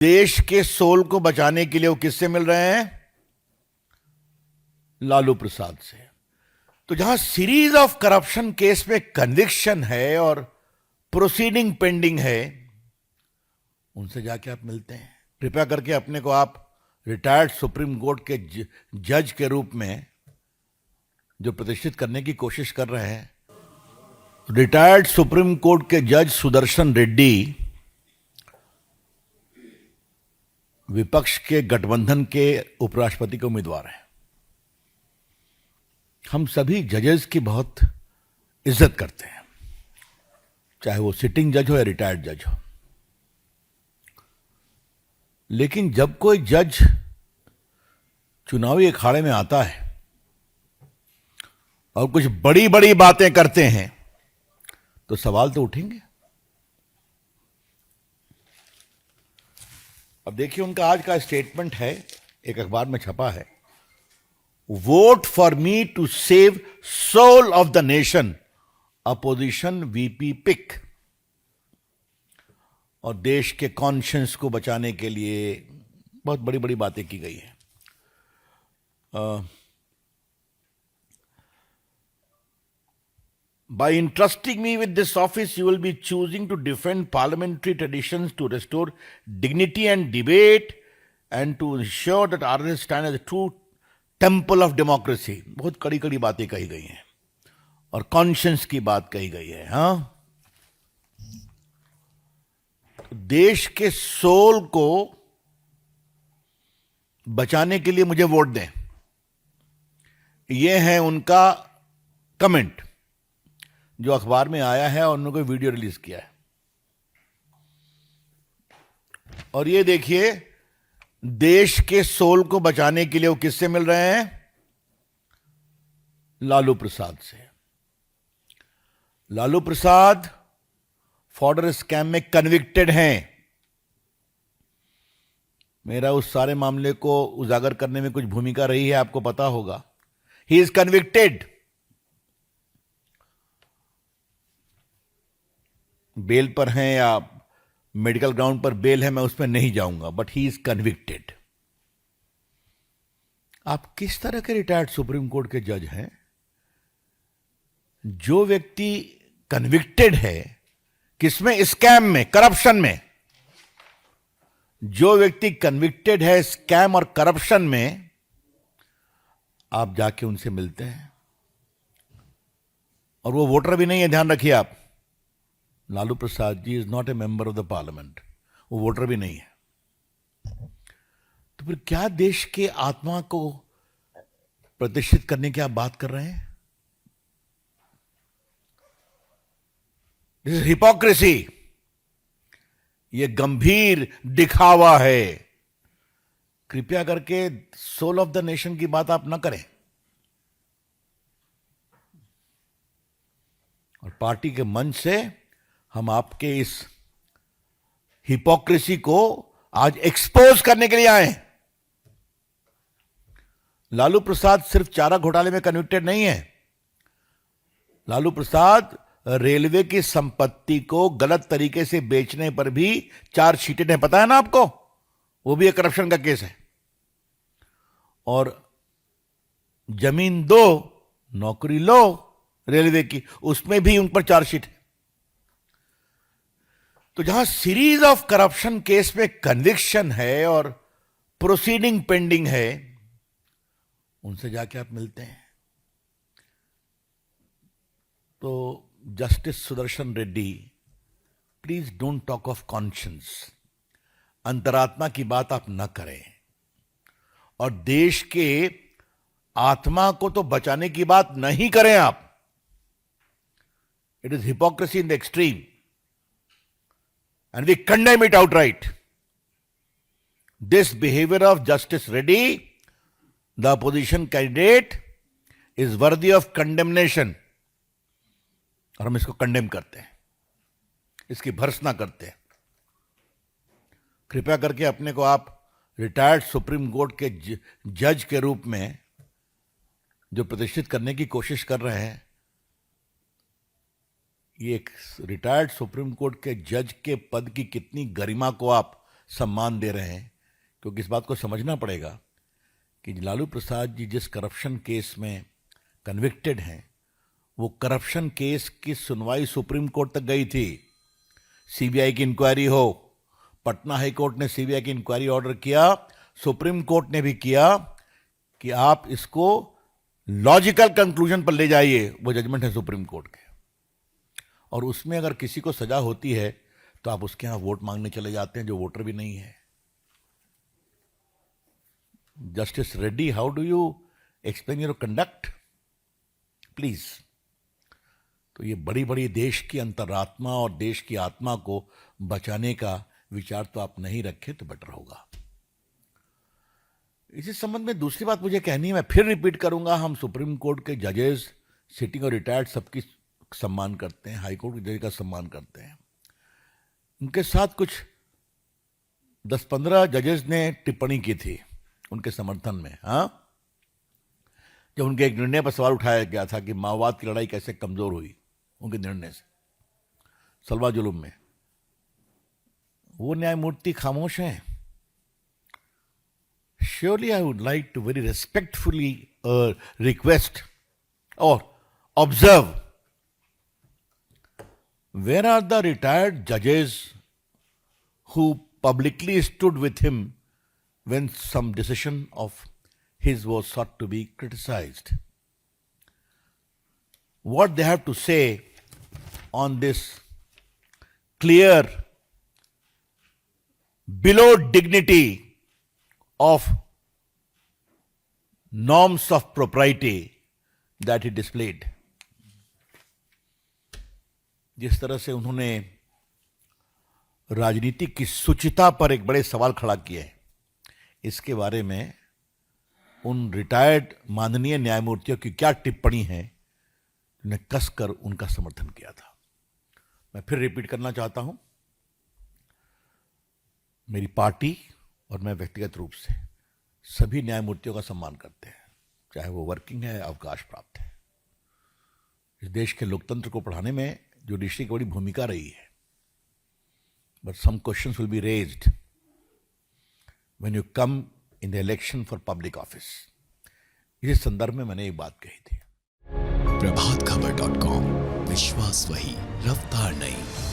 देश के सोल को बचाने के लिए वो किससे मिल रहे हैं? लालू प्रसाद से। तो जहां सीरीज ऑफ करप्शन केस में कन्विक्शन है और प्रोसीडिंग पेंडिंग है, उनसे जाके आप मिलते हैं। कृपया करके अपने को आप रिटायर्ड सुप्रीम कोर्ट के जज के रूप में जो प्रतिष्ठित करने की कोशिश कर रहे हैं, रिटायर्ड सुप्रीम कोर्ट के जज सुदर्शन रेड्डी विपक्ष के गठबंधन के उपराष्ट्रपति के उम्मीदवार हैं। हम सभी जजेस की बहुत इज्जत करते हैं, चाहे वो सिटिंग जज हो या रिटायर्ड जज हो। लेकिन जब कोई जज चुनावी अखाड़े में आता है और कुछ बड़ी बड़ी बातें करते हैं, तो सवाल तो उठेंगे। अब देखिए, उनका आज का स्टेटमेंट है, एक अखबार में छपा है। Vote for me to save soul of the nation, opposition VP pick. और देश के कॉन्शियंस को बचाने के लिए बहुत बड़ी बड़ी बातें की गई है। By entrusting me with this office, you will be choosing to defend parliamentary traditions, to restore dignity and debate, and to ensure that RSS stand as a true temple of democracy. बहुत कड़ी कड़ी बातें कही गई हैं और conscience की बात कही गई है। हाँ, देश के सोल को बचाने के लिए मुझे वोट दें, यह है उनका कमेंट जो अखबार में आया है और उन्होंने कोई वीडियो रिलीज किया है। और ये देखिए, देश के सोल को बचाने के लिए वो किससे मिल रहे हैं? लालू प्रसाद से। लालू प्रसाद फॉर्डर स्कैम में कन्विक्टेड हैं। मेरा उस सारे मामले को उजागर करने में कुछ भूमिका रही है, आपको पता होगा। He is convicted. बेल पर हैं या मेडिकल ग्राउंड पर बेल है, मैं उस पर नहीं जाऊंगा, बट ही इज कन्विक्टेड। आप किस तरह के रिटायर्ड सुप्रीम कोर्ट के जज हैं? जो व्यक्ति कन्विक्टेड है, किसमें? स्कैम में, करप्शन में। जो व्यक्ति कन्विक्टेड है स्कैम और करप्शन में, आप जाके उनसे मिलते हैं। और वो वोटर भी नहीं है, ध्यान रखिए आप। Lalu Prasad ji is not a member of the parliament, वो वोटर भी नहीं है। तो फिर क्या देश के आत्मा को प्रतिष्ठित करने की आप बात कर रहे हैं? This is hypocrisy. ये गंभीर दिखावा है। कृपया करके सोल ऑफ द नेशन की बात आप ना करें। और पार्टी के मंच से हम आपके इस हिपोक्रेसी को आज एक्सपोज करने के लिए आए हैं। लालू प्रसाद सिर्फ चारा घोटाले में कन्विक्टेड नहीं है। लालू प्रसाद रेलवे की संपत्ति को गलत तरीके से बेचने पर भी चार्जशीटेड है, पता है ना आपको? वो भी एक करप्शन का केस है। और जमीन दो, नौकरी लो रेलवे की, उसमें भी उन पर चार्जशीट है। तो जहां सीरीज ऑफ करप्शन केस में कन्विक्शन है और प्रोसीडिंग पेंडिंग है, उनसे जाके आप मिलते हैं। तो justice Sudarshan Reddy, please don't talk of conscience. अंतरात्मा की बात आप न करें। और देश के आत्मा को तो बचाने की बात नहीं करें आप। It is hypocrisy in the extreme and we condemn it outright. This behavior of Justice Reddy, the opposition candidate, is worthy of condemnation. और हम इसको कंडेम करते हैं, इसकी भर्त्सना करते हैं। कृपया करके अपने को आप रिटायर्ड सुप्रीम कोर्ट के जज के रूप में जो प्रतिष्ठित करने की कोशिश कर रहे हैं, ये एक रिटायर्ड सुप्रीम कोर्ट के जज के पद की कितनी गरिमा को आप सम्मान दे रहे हैं, क्योंकि इस बात को समझना पड़ेगा कि लालू प्रसाद जी जिस करप्शन केस में कन्विक्टेड हैं, वो करप्शन केस की सुनवाई सुप्रीम कोर्ट तक गई थी। सीबीआई की इंक्वायरी हो, पटना हाई कोर्ट ने सीबीआई की इंक्वायरी ऑर्डर किया, सुप्रीम कोर्ट ने भी किया कि आप इसको लॉजिकल कंक्लूजन पर ले जाइए। वो जजमेंट है सुप्रीम कोर्ट के, और उसमें अगर किसी को सजा होती है तो आप उसके यहां वोट मांगने चले जाते हैं जो वोटर भी नहीं है। Justice Reddy, how do you explain your conduct please? तो ये बड़ी बड़ी देश की अंतरात्मा और देश की आत्मा को बचाने का विचार तो आप नहीं रखें तो बेटर होगा। इसी संबंध में दूसरी बात मुझे कहनी है, मैं फिर रिपीट करूंगा, हम सुप्रीम कोर्ट के जजेस, सिटिंग और रिटायर्ड सबकी सम्मान करते हैं, हाई कोर्ट के जज का सम्मान करते हैं। उनके साथ कुछ 10-15 जजेस ने टिप्पणी की थी उनके समर्थन में। हाँ, जब उनके एक निर्णय पर सवाल उठाया गया था कि माओवाद की लड़ाई कैसे कमजोर हुई उनके निर्णय से, सलवा जुलूम में, वो न्यायमूर्ति खामोश हैं। Surely I would like to very respectfully request or observe, where are the retired judges who publicly stood with him when some decision of his was sought to be criticized? What they have to say on this clear, below dignity of norms of propriety that he displayed. जिस तरह से उन्होंने राजनीति की शुचिता पर एक बड़े सवाल खड़ा किए हैं, इसके बारे में उन रिटायर्ड माननीय न्यायमूर्तियों की क्या टिप्पणी है, उन्हें कसकर उनका समर्थन किया था। मैं फिर रिपीट करना चाहता हूं, मेरी पार्टी और मैं व्यक्तिगत रूप से सभी न्यायमूर्तियों का सम्मान करते हैं, चाहे वो वर्किंग है, अवकाश प्राप्त है। इस देश के लोकतंत्र को पढ़ाने में जुडिशरी की बड़ी भूमिका रही है, but some questions will be raised when you come in the election for public office. इस संदर्भ में मैंने एक बात कही थी। प्रभातखबर.com, विश्वास वही, रफ्तार नहीं।